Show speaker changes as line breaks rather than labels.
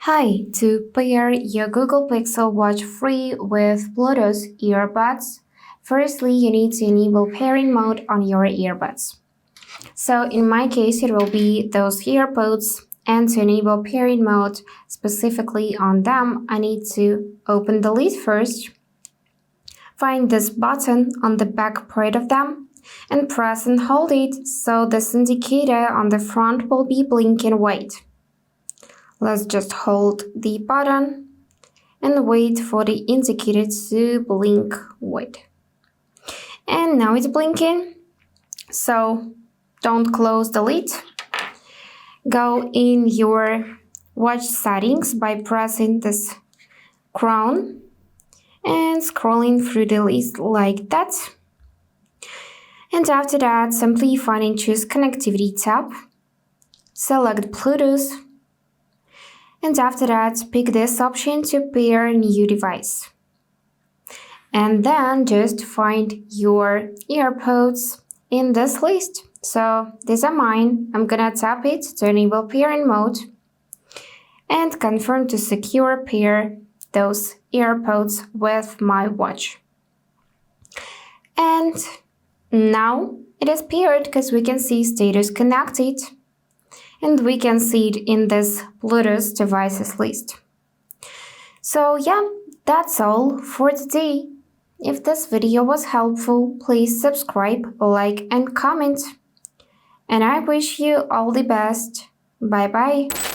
Hi, to pair your Google Pixel Watch free with Bluetooth earbuds, firstly you need to enable pairing mode on your earbuds. So in my case it will be those earbuds, and to enable pairing mode specifically on them I need to open the lid first, find this button on the back part of them and press and hold it so this indicator on the front will be blinking white. Let's just hold the button and wait for the indicator to blink white. And now it's blinking, so don't close the lid. Go in your watch settings by pressing this crown and scrolling through the list like that. And after that, simply find and choose Connectivity tab, select Bluetooth, and after that, pick this option to pair new device. And then just find your earbuds in this list. So these are mine. I'm gonna tap it to enable pairing mode and confirm to secure pair those earbuds with my watch. And now it is paired because we can see status connected. And we can see it in this Bluetooth devices list. So yeah, that's all for today. If this video was helpful, please subscribe, like and comment. And I wish you all the best. Bye bye.